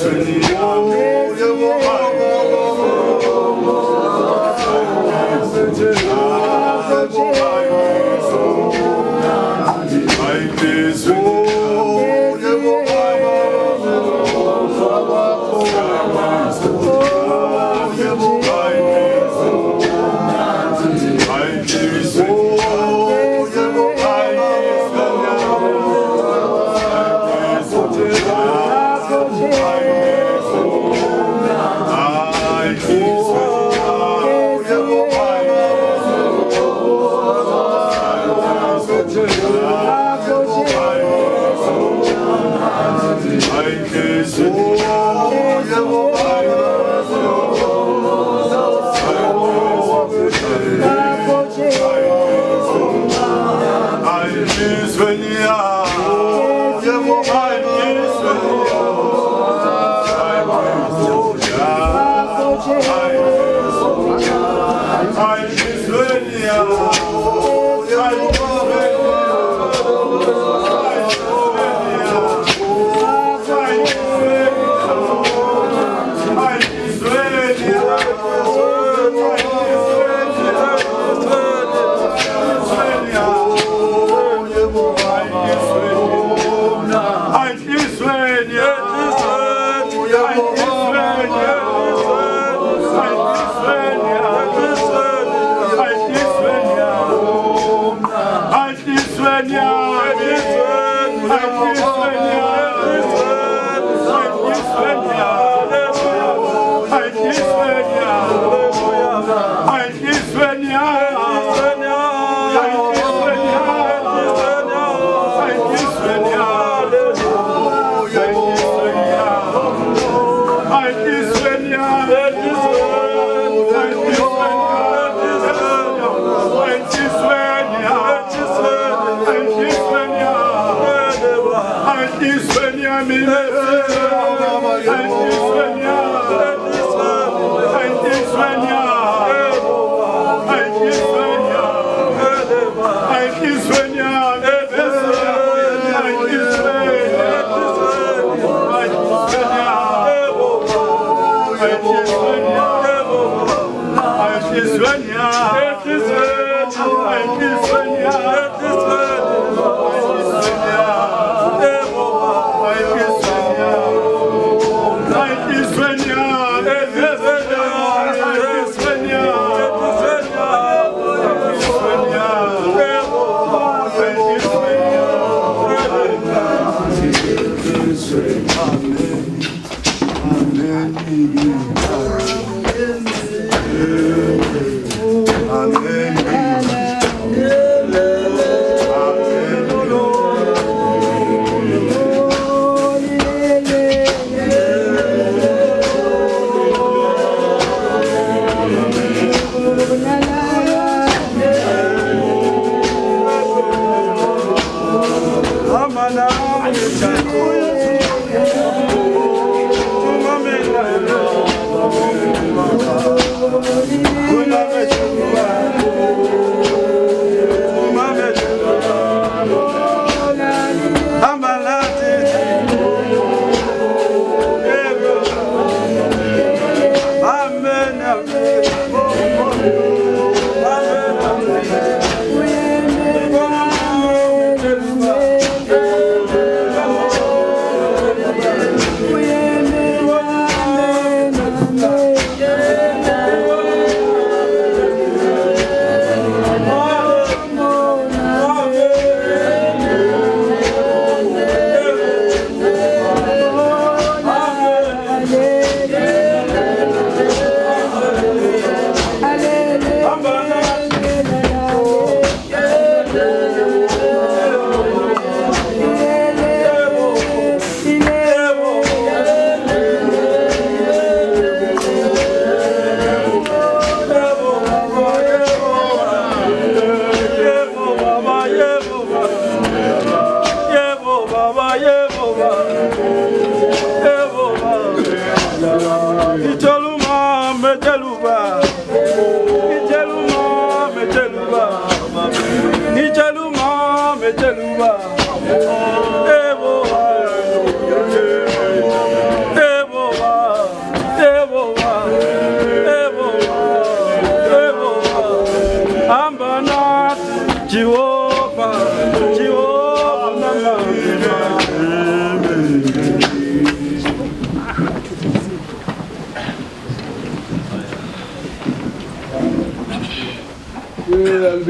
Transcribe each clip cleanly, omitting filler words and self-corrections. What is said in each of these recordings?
Amen.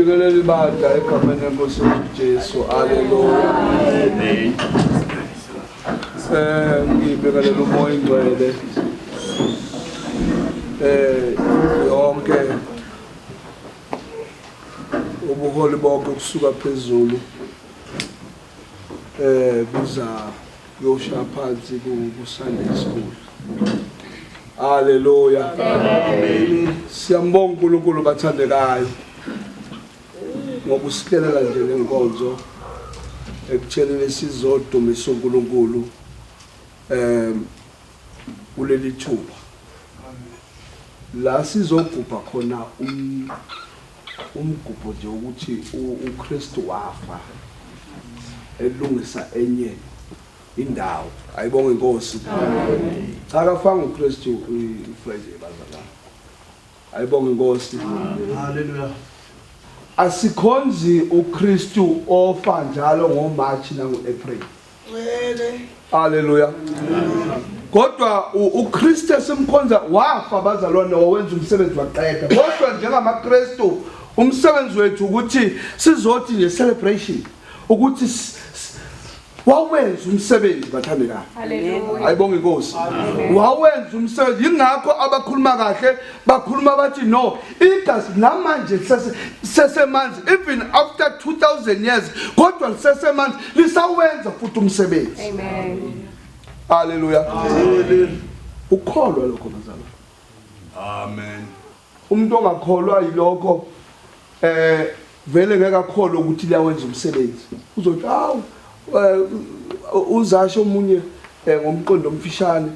Ngibingelela ibandla egameni lenkosi Jesu. Haleluya. Ngibingelela umoya ingcwele. Yonke ubuholi bonke kusuka phezulu buza yosha phansi ku Sunday school. Haleluya. Siyambonga uNkulunkulu bathandekayo ngokusikelela nje lenkonzo ekutsheleni sizodumisa uNkulunkulu kuleli thuba la sizogubha khona umgubho nje ukuthi uKristu wafa elungisa enye indawo. Ayibonge inkosi. Cha akafanga uKristu uFriday bazalwane. Ayibonge inkosi. Haleluya. Asikhonzi uKristu ofa njalo ngoMarch nangoApril. Haleluya. Kodwa uKristu esimkhonza wafa bazalwane owenza umsebenzi waqeda. Kodwa njengamaKristu umsebenzi wethu ukuthi sizothi nje celebration ukuthi wawenza umsebenzi bathandekayo. Haleluya. Ayibonge inkosi. Wawenza umsebenzi ingakho abakhuluma kahle bakhuluma bathi no igazi namanje sesemanzi even after 2000 years kodwa lisesemanzi lisawenza futhi umsebenzi. Amen. Haleluya. Ukholwa lokho bazalwane. Amen. Umuntu ongakholwa yilokho vele ngeke akholwe ukuthi liyawenza umsebenzi. Uzothi awu uzasho omunye ngomqondo omfishane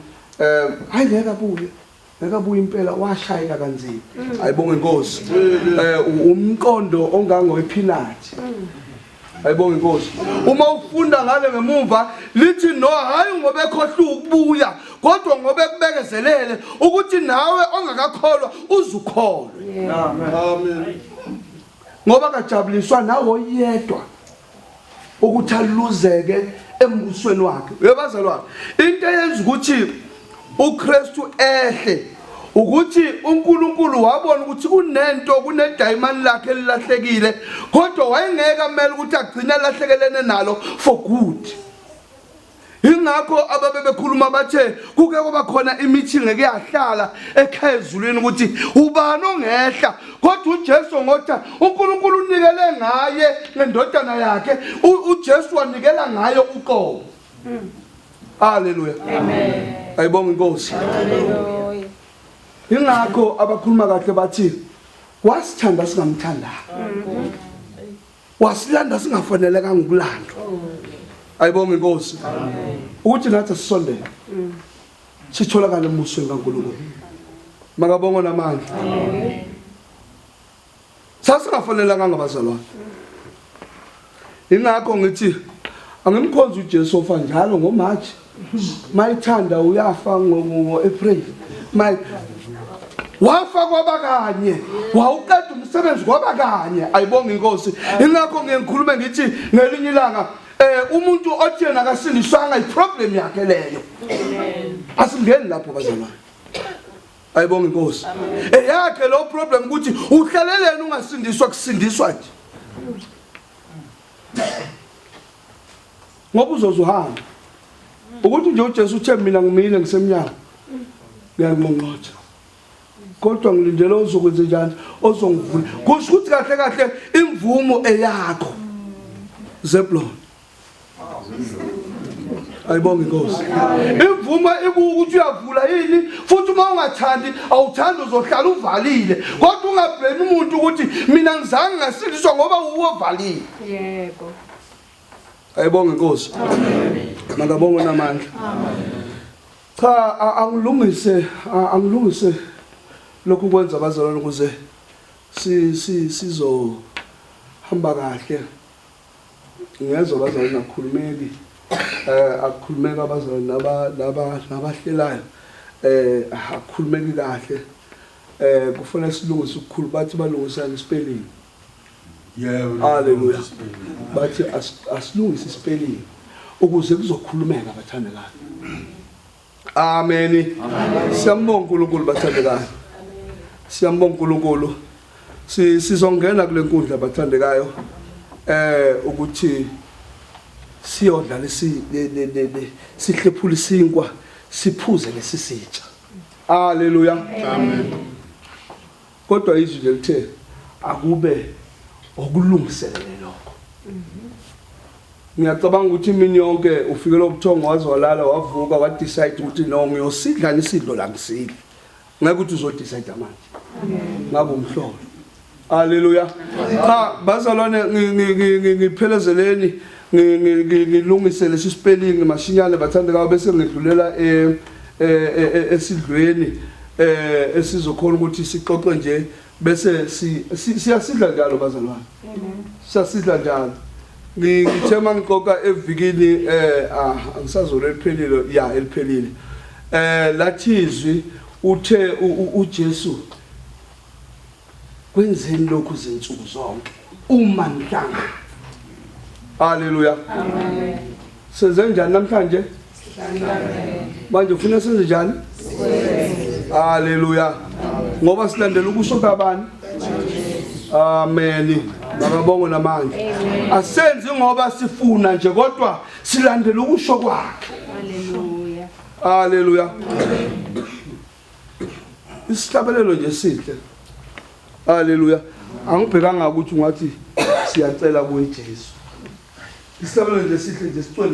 hayi ngeke abuye impela washayeka kanzima. Ayibonge inkosi. Umqondo ongangowephinathi. Ayibonge inkosi. Uma ufunda ngale ngemuva lithi no hayi ngoba ekhohla ukubuya kodwa ngoba ekubekezelele ukuthi nawe ongakakholwa uzukholwe. Amen. Ngoba kajabuliswa nawo yedwa ukuthi aluzeke embusweni wakhe. Uyabazalwane into eyenza ukuthi uKristu ehle ukuthi uNkulunkulu wabona ukuthi kunento kunedayimani lakhe elilahlekile kodwa wayengeke amele ukuthi agcine lahlekelene nalo for good. Ingakho ababe bekhuluma bathe kuke kuba khona imeeting ekuyahlala ekhayezulwini ukuthi ubani ongehla kodwa uJesu ngotha uNkulunkulu unikele ngaye ngendodana yakhe uJesu wanikela ngayo uqobo. Haleluya. Amen. Ayibonge inkosi. Haleluya. Ingakho abakhuluma kahle bathi wasithanda singamthanda. Wasilanda singafaneleka ngokulanda. Ayibonge inkosi. Ukuthi nathi sisondele. Sitholakala embusweni kaNkulunkulu. Makabonga namandla. Amen. Sasingafanelanga ngabazalwane. Ingakho ngithi angimkhonza uJesu ofa njalo ngoMarch. Mayithanda uyafa ngoApril. Wafa kwabakanye wawuqeda umsebenzi kwabakanye. Ayibonge inkosi. Ingakho ngikhuluma ngithi ngelinye ilanga umuntu othi yena akasindiswanga iproblem yakhe leyo. Amen. Asingeni lapho bazalwane. Ayibonge inkosi. Eyakhe lo problem ukuthi uhlalelene ungasindiswa kusindiswa nje. Ngoba uzozuhamba. Ukuthi nje uJesu uthe mina ngimile ngisemnyango. Ngiyaqonqotha. Kodwa ngilindele uzokwenza njani ozongivula. Kusho ukuthi kahle kahle imvumo eyakho. Zeblon. Ayibonge inkosi. Imvumo ikuthi uyavula yini futhi uma ungathandi awuthandi uzohlala uvalile. Kodwa ungablame umuntu ukuthi mina ngizange ngasindiswa ngoba uwovalile. Yebo. Ayibonge inkosi. Amen. Makabonge namandla. Amen. Cha angilungise lokhu kwenza abazalwane ukuze sizohamba kahle. Ngezwe abazalwane akukhulumeki akukhulumeka abazalwane nabahlelayo akukhulumeki kahle kufanele silungise ukukhulu bathi balungisa nespelling. Yeah. Haleluya. Bathi asilungise spelling ukuze kuzokhulumeka bathandekayo. Amen. Siyambonga uNkulunkulu bathandekayo. Siyambonga uNkulunkulu Sizongena kule nkundla bathandekayo ukuthi siyodla sihlephula isinkwa siphuze lesisitsha. Haleluya. Amen. Kodwa izwi lithe akube okulungiselele lokho. Ngiyacabanga ukuthi imini yonke ufikele ubuthongo wazolala wavuka wa decide ukuthi no ngiyosidla isidlo la ngisidla. Ngeke ukuthi uzodecide manje. Ngabe umhlolo. Haleluya. Cha bazalwane ngiphelezeleni ngilungise lesi spelling mashinyane bathandekayo bese ngidlulela esidlweni esizokhona ukuthi sixoxe nje bese siyasidla njalo bazalwane. Siyasidla njalo. Ngithema ngixoxa evikini angisazole liphelile ya eliphelile. Lathizwi uthe uJesu kwenzeni lokhu zinsuku zonke uma ngihlanga. Haleluya. Amen. Senze njani namhlanje? Manje ufuna senze njani? Haleluya. Ngoba silandela ukusho kabani? Amen. Makabonge namanje. Asenzi ngoba sifuna nje kodwa silandela ukusho kwakhe. Haleluya. Haleluya. Isihlabelelo nje sihle. Haleluya. Angibhekanga ukuthi ungathi siyacela kuJesu. Isihlabelelo nje sihle nje sicwele